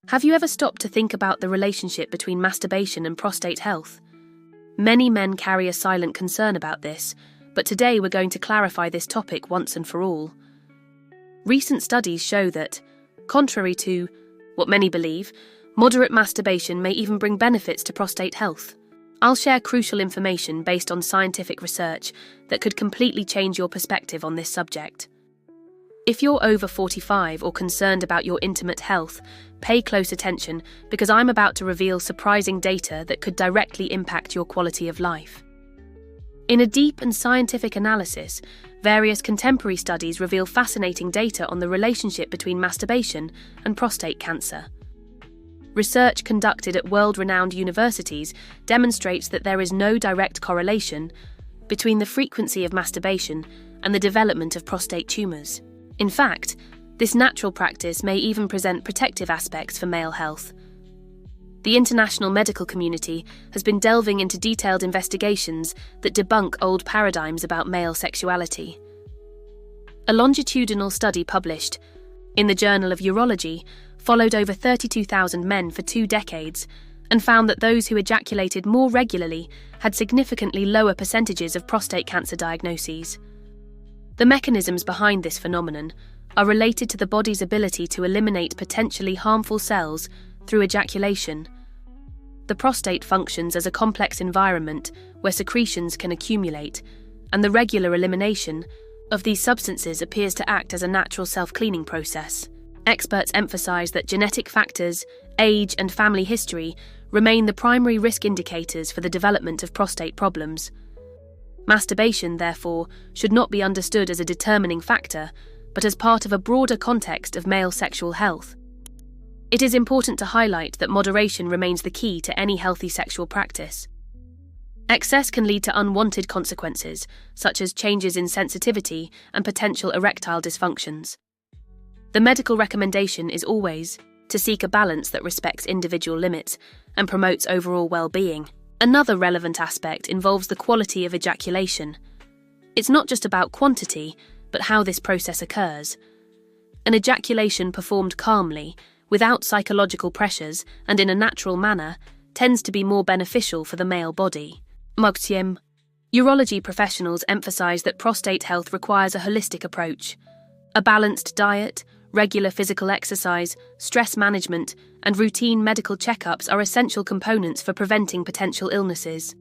Have you ever stopped to think about the relationship between masturbation and prostate health? Many men carry a silent concern about this, but today we're going to clarify this topic once and for all. Recent studies show that, contrary to what many believe, moderate masturbation may even bring benefits to prostate health. I'll share crucial information based on scientific research that could completely change your perspective on this subject. If you're over 45 or concerned about your intimate health, pay close attention because I'm about to reveal surprising data that could directly impact your quality of life. In a deep and scientific analysis, various contemporary studies reveal fascinating data on the relationship between masturbation and prostate cancer. Research conducted at world-renowned universities demonstrates that there is no direct correlation between the frequency of masturbation and the development of prostate tumours. In fact, this natural practice may even present protective aspects for male health. The international medical community has been delving into detailed investigations that debunk old paradigms about male sexuality. A longitudinal study published in the Journal of Urology followed over 32,000 men for 2 decades and found that those who ejaculated more regularly had significantly lower percentages of prostate cancer diagnoses. The mechanisms behind this phenomenon are related to the body's ability to eliminate potentially harmful cells through ejaculation. The prostate functions as a complex environment where secretions can accumulate, and the regular elimination of these substances appears to act as a natural self-cleaning process. Experts emphasize that genetic factors, age, and family history remain the primary risk indicators for the development of prostate problems. Masturbation, therefore, should not be understood as a determining factor, but as part of a broader context of male sexual health. It is important to highlight that moderation remains the key to any healthy sexual practice. Excess can lead to unwanted consequences, such as changes in sensitivity and potential erectile dysfunctions. The medical recommendation is always to seek a balance that respects individual limits and promotes overall well-being. Another relevant aspect involves the quality of ejaculation. It's not just about quantity, but how this process occurs. An ejaculation performed calmly, without psychological pressures and in a natural manner, tends to be more beneficial for the male body. Urology professionals emphasize that prostate health requires a holistic approach. A balanced diet, regular physical exercise, stress management, and routine medical checkups are essential components for preventing potential illnesses.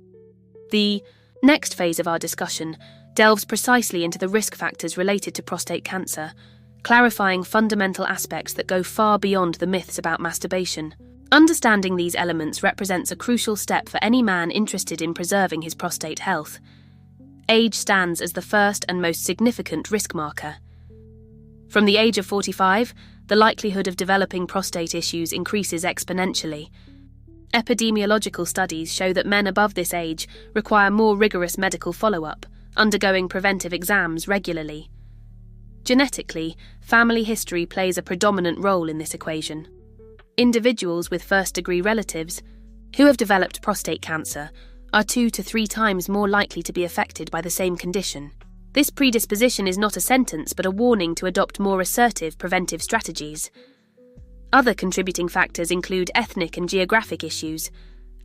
The next phase of our discussion delves precisely into the risk factors related to prostate cancer, clarifying fundamental aspects that go far beyond the myths about masturbation. Understanding these elements represents a crucial step for any man interested in preserving his prostate health. Age stands as the first and most significant risk marker. From the age of 45, the likelihood of developing prostate issues increases exponentially. Epidemiological studies show that men above this age require more rigorous medical follow-up, undergoing preventive exams regularly. Genetically, family history plays a predominant role in this equation. Individuals with first-degree relatives who have developed prostate cancer are 2 to 3 times more likely to be affected by the same condition. This predisposition is not a sentence but a warning to adopt more assertive preventive strategies. Other contributing factors include ethnic and geographic issues.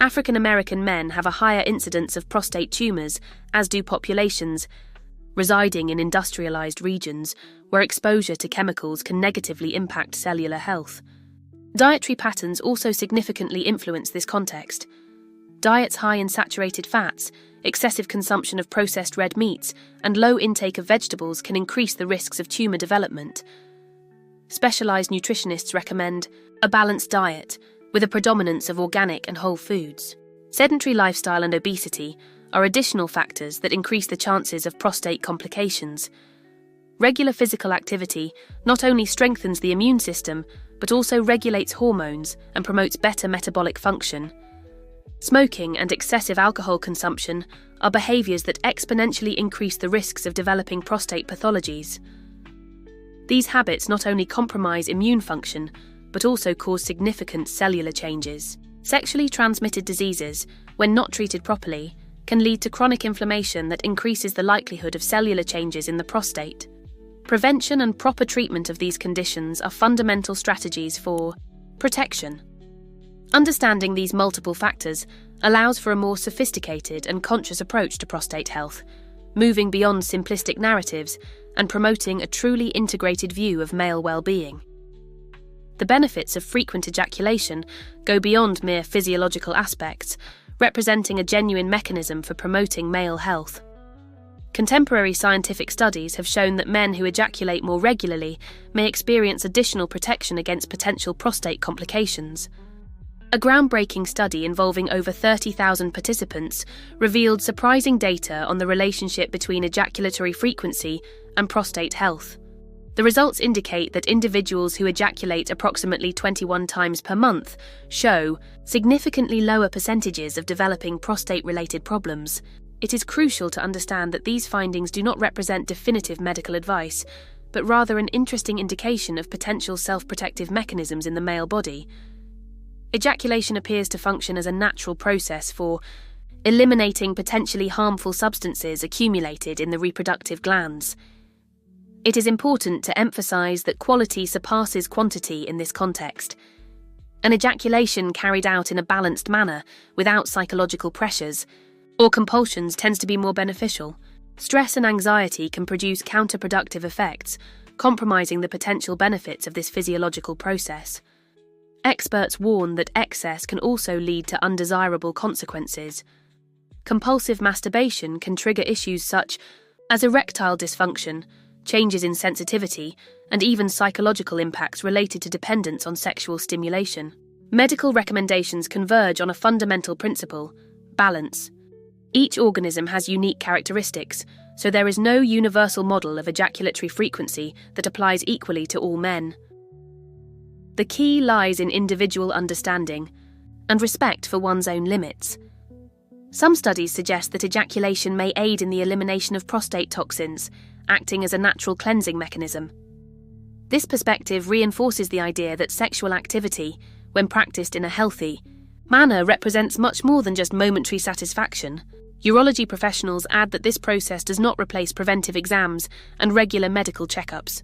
African American men have a higher incidence of prostate tumors, as do populations residing in industrialized regions where exposure to chemicals can negatively impact cellular health. Dietary patterns also significantly influence this context. Diets high in saturated fats, excessive consumption of processed red meats, and low intake of vegetables can increase the risks of tumor development. Specialized nutritionists recommend a balanced diet with a predominance of organic and whole foods. Sedentary lifestyle and obesity are additional factors that increase the chances of prostate complications. Regular physical activity not only strengthens the immune system, but also regulates hormones and promotes better metabolic function. Smoking and excessive alcohol consumption are behaviors that exponentially increase the risks of developing prostate pathologies. These habits not only compromise immune function, but also cause significant cellular changes. Sexually transmitted diseases, when not treated properly, can lead to chronic inflammation that increases the likelihood of cellular changes in the prostate. Prevention and proper treatment of these conditions are fundamental strategies for Protection. Understanding these multiple factors allows for a more sophisticated and conscious approach to prostate health, moving beyond simplistic narratives and promoting a truly integrated view of male well-being. The benefits of frequent ejaculation go beyond mere physiological aspects, representing a genuine mechanism for promoting male health. Contemporary scientific studies have shown that men who ejaculate more regularly may experience additional protection against potential prostate complications. A groundbreaking study involving over 30,000 participants revealed surprising data on the relationship between ejaculatory frequency and prostate health. The results indicate that individuals who ejaculate approximately 21 times per month show significantly lower percentages of developing prostate-related problems. It is crucial to understand that these findings do not represent definitive medical advice, but rather an interesting indication of potential self-protective mechanisms in the male body. Ejaculation appears to function as a natural process for eliminating potentially harmful substances accumulated in the reproductive glands. It is important to emphasize that quality surpasses quantity in this context. An ejaculation carried out in a balanced manner, without psychological pressures or compulsions, tends to be more beneficial. Stress and anxiety can produce counterproductive effects, compromising the potential benefits of this physiological process. Experts warn that excess can also lead to undesirable consequences. Compulsive masturbation can trigger issues such as erectile dysfunction, changes in sensitivity, and even psychological impacts related to dependence on sexual stimulation. Medical recommendations converge on a fundamental principle: balance. Each organism has unique characteristics, so there is no universal model of ejaculatory frequency that applies equally to all men. The key lies in individual understanding and respect for one's own limits. Some studies suggest that ejaculation may aid in the elimination of prostate toxins, acting as a natural cleansing mechanism. This perspective reinforces the idea that sexual activity, when practiced in a healthy manner, represents much more than just momentary satisfaction. Urology professionals add that this process does not replace preventive exams and regular medical checkups.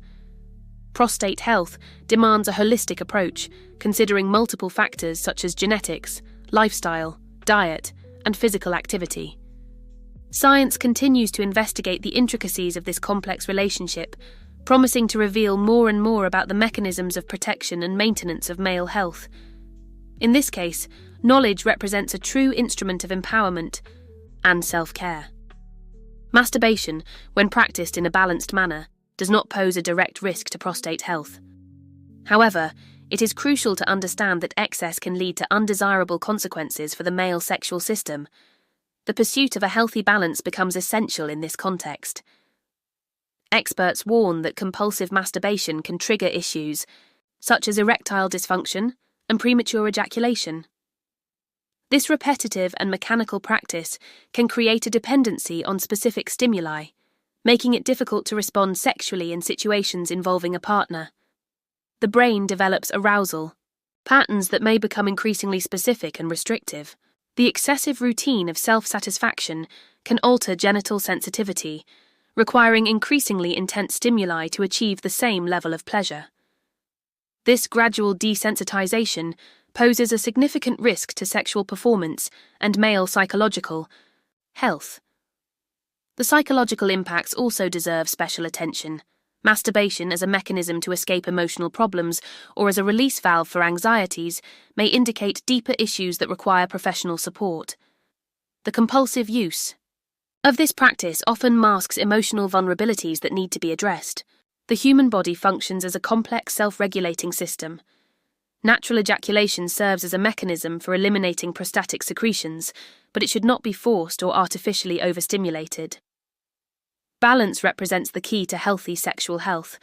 Prostate health demands a holistic approach, considering multiple factors such as genetics, lifestyle, diet, and physical activity. Science continues to investigate the intricacies of this complex relationship, promising to reveal more and more about the mechanisms of protection and maintenance of male health. In this case, knowledge represents a true instrument of empowerment and self-care. Masturbation, when practiced in a balanced manner, does not pose a direct risk to prostate health. However, it is crucial to understand that excess can lead to undesirable consequences for the male sexual system. The pursuit of a healthy balance becomes essential in this context. Experts warn that compulsive masturbation can trigger issues such as erectile dysfunction and premature ejaculation. This repetitive and mechanical practice can create a dependency on specific stimuli, making it difficult to respond sexually in situations involving a partner. The brain develops arousal patterns that may become increasingly specific and restrictive. The excessive routine of self-satisfaction can alter genital sensitivity, requiring increasingly intense stimuli to achieve the same level of pleasure. This gradual desensitization poses a significant risk to sexual performance and male psychological health. The psychological impacts also deserve special attention. Masturbation as a mechanism to escape emotional problems or as a release valve for anxieties may indicate deeper issues that require professional support. The compulsive use of this practice often masks emotional vulnerabilities that need to be addressed. The human body functions as a complex self-regulating system. Natural ejaculation serves as a mechanism for eliminating prostatic secretions, but it should not be forced or artificially overstimulated. Balance represents the key to healthy sexual health.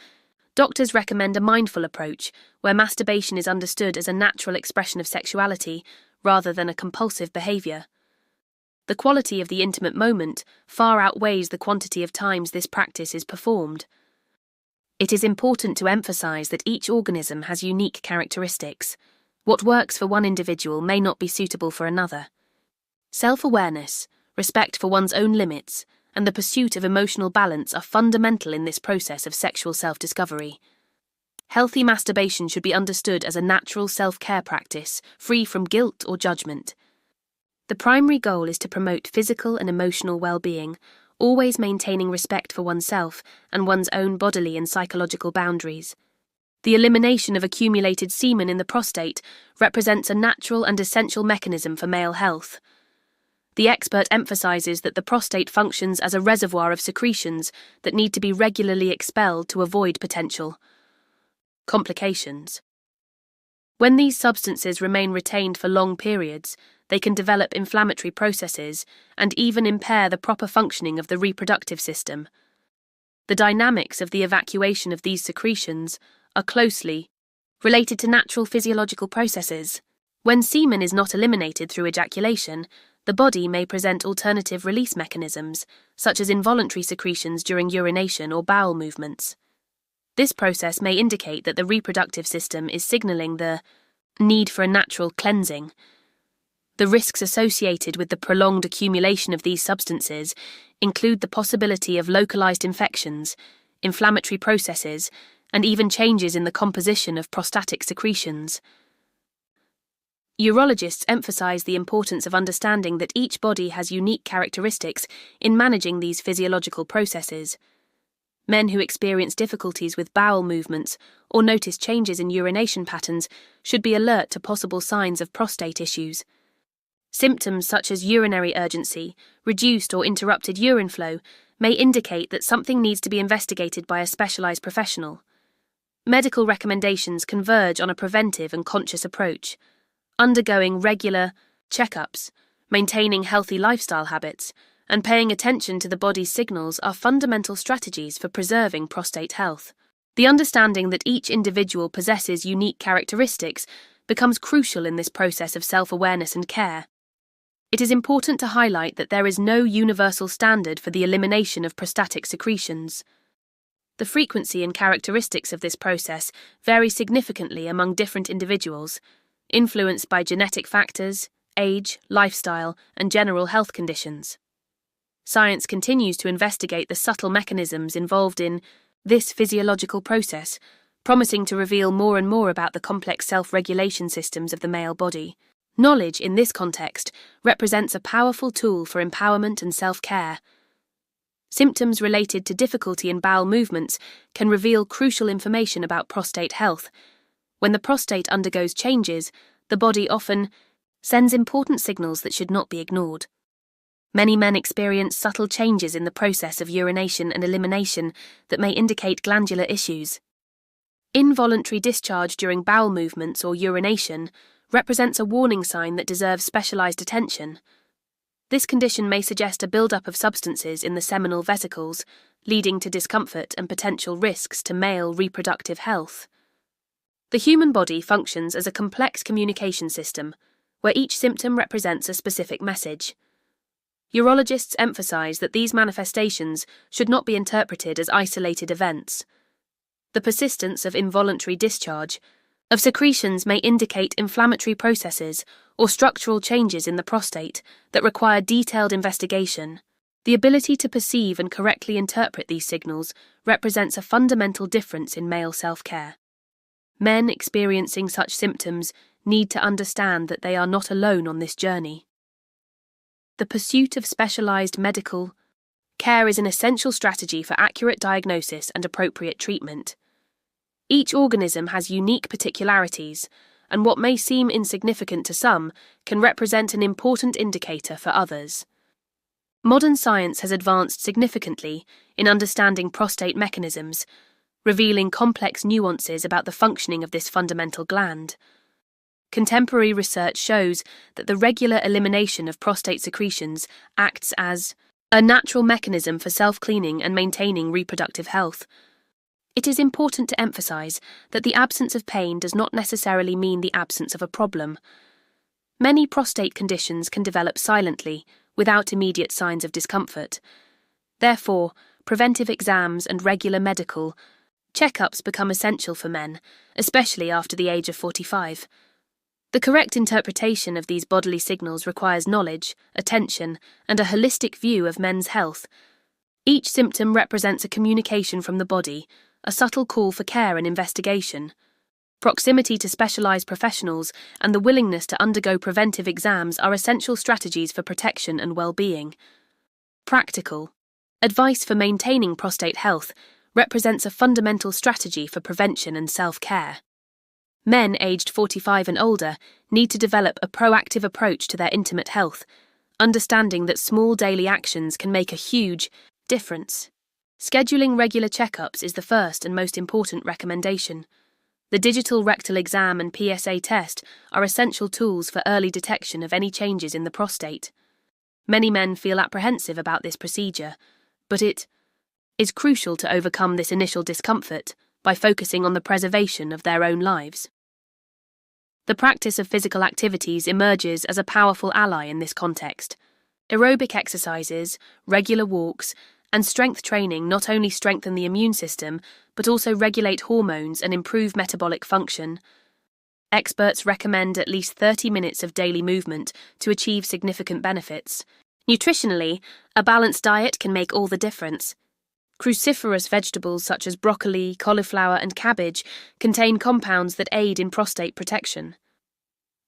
Doctors recommend a mindful approach, where masturbation is understood as a natural expression of sexuality rather than a compulsive behavior. The quality of the intimate moment far outweighs the quantity of times this practice is performed. It is important to emphasize that each organism has unique characteristics. What works for one individual may not be suitable for another. Self-awareness, respect for one's own limits, and the pursuit of emotional balance are fundamental in this process of sexual self-discovery. Healthy masturbation should be understood as a natural self-care practice, free from guilt or judgment. The primary goal is to promote physical and emotional well-being, always maintaining respect for oneself and one's own bodily and psychological boundaries. The elimination of accumulated semen in the prostate represents a natural and essential mechanism for male health. The expert emphasizes that the prostate functions as a reservoir of secretions that need to be regularly expelled to avoid potential complications. When these substances remain retained for long periods, they can develop inflammatory processes and even impair the proper functioning of the reproductive system. The dynamics of the evacuation of these secretions are closely related to natural physiological processes. When semen is not eliminated through ejaculation, the body may present alternative release mechanisms, such as involuntary secretions during urination or bowel movements. This process may indicate that the reproductive system is signaling the need for a natural cleansing. The risks associated with the prolonged accumulation of these substances include the possibility of localized infections, inflammatory processes, and even changes in the composition of prostatic secretions. Urologists emphasize the importance of understanding that each body has unique characteristics in managing these physiological processes. Men who experience difficulties with bowel movements or notice changes in urination patterns should be alert to possible signs of prostate issues. Symptoms such as urinary urgency, reduced or interrupted urine flow may indicate that something needs to be investigated by a specialized professional. Medical recommendations converge on a preventive and conscious approach. Undergoing regular checkups, maintaining healthy lifestyle habits, and paying attention to the body's signals are fundamental strategies for preserving prostate health. The understanding that each individual possesses unique characteristics becomes crucial in this process of self-awareness and care. It is important to highlight that there is no universal standard for the elimination of prostatic secretions. The frequency and characteristics of this process vary significantly among different individuals, influenced by genetic factors, age, lifestyle, and general health conditions. Science continues to investigate the subtle mechanisms involved in this physiological process, promising to reveal more and more about the complex self-regulation systems of the male body. Knowledge in this context represents a powerful tool for empowerment and self-care. Symptoms related to difficulty in bowel movements can reveal crucial information about prostate health. When the prostate undergoes changes, the body often sends important signals that should not be ignored. Many men experience subtle changes in the process of urination and elimination that may indicate glandular issues. Involuntary discharge during bowel movements or urination represents a warning sign that deserves specialized attention. This condition may suggest a buildup of substances in the seminal vesicles, leading to discomfort and potential risks to male reproductive health. The human body functions as a complex communication system, where each symptom represents a specific message. Urologists emphasize that these manifestations should not be interpreted as isolated events. The persistence of involuntary discharge of secretions may indicate inflammatory processes or structural changes in the prostate that require detailed investigation. The ability to perceive and correctly interpret these signals represents a fundamental difference in male self-care. Men experiencing such symptoms need to understand that they are not alone on this journey. The pursuit of specialized medical care is an essential strategy for accurate diagnosis and appropriate treatment. Each organism has unique particularities, and what may seem insignificant to some can represent an important indicator for others. Modern science has advanced significantly in understanding prostate mechanisms, revealing complex nuances about the functioning of this fundamental gland. Contemporary research shows that the regular elimination of prostate secretions acts as a natural mechanism for self-cleaning and maintaining reproductive health. It is important to emphasize that the absence of pain does not necessarily mean the absence of a problem. Many prostate conditions can develop silently, without immediate signs of discomfort. Therefore, preventive exams and regular medical checkups become essential for men, especially after the age of 45. The correct interpretation of these bodily signals requires knowledge, attention, and a holistic view of men's health. Each symptom represents a communication from the body, a subtle call for care and investigation. Proximity to specialized professionals and the willingness to undergo preventive exams are essential strategies for protection and well-being. Practical advice for maintaining prostate health represents a fundamental strategy for prevention and self-care. Men aged 45 and older need to develop a proactive approach to their intimate health, understanding that small daily actions can make a huge difference. Scheduling regular checkups is the first and most important recommendation. The digital rectal exam and PSA test are essential tools for early detection of any changes in the prostate. Many men feel apprehensive about this procedure, but it is crucial to overcome this initial discomfort by focusing on the preservation of their own lives. The practice of physical activities emerges as a powerful ally in this context. Aerobic exercises, regular walks, and strength training not only strengthen the immune system, but also regulate hormones and improve metabolic function. Experts recommend at least 30 minutes of daily movement to achieve significant benefits. Nutritionally, a balanced diet can make all the difference. Cruciferous vegetables such as broccoli, cauliflower, and cabbage contain compounds that aid in prostate protection.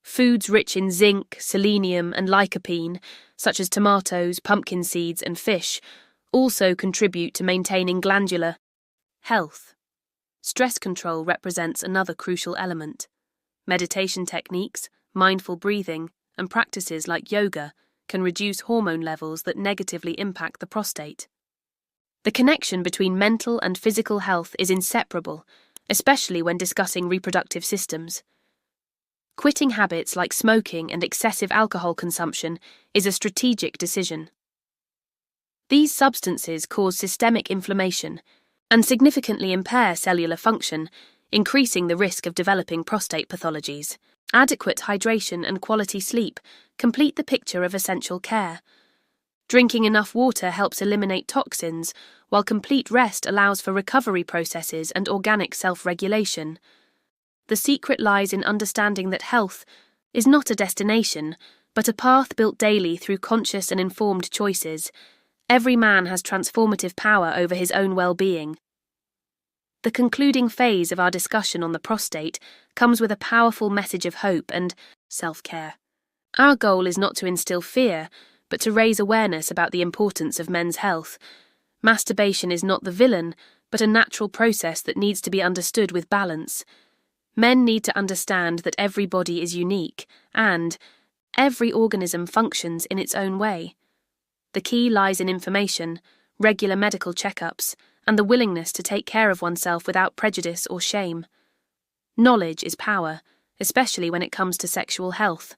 Foods rich in zinc, selenium, and lycopene, such as tomatoes, pumpkin seeds, and fish, also contribute to maintaining glandular health. Stress control represents another crucial element. Meditation techniques, mindful breathing, and practices like yoga can reduce hormone levels that negatively impact the prostate. The connection between mental and physical health is inseparable, especially when discussing reproductive systems. Quitting habits like smoking and excessive alcohol consumption is a strategic decision. These substances cause systemic inflammation and significantly impair cellular function, increasing the risk of developing prostate pathologies. Adequate hydration and quality sleep complete the picture of essential care. Drinking enough water helps eliminate toxins, while complete rest allows for recovery processes and organic self-regulation. The secret lies in understanding that health is not a destination, but a path built daily through conscious and informed choices. Every man has transformative power over his own well-being. The concluding phase of our discussion on the prostate comes with a powerful message of hope and self-care. Our goal is not to instill fear, but to raise awareness about the importance of men's health. Masturbation is not the villain, but a natural process that needs to be understood with balance. Men need to understand that every body is unique, and every organism functions in its own way. The key lies in information, regular medical checkups, and the willingness to take care of oneself without prejudice or shame. Knowledge is power, especially when it comes to sexual health.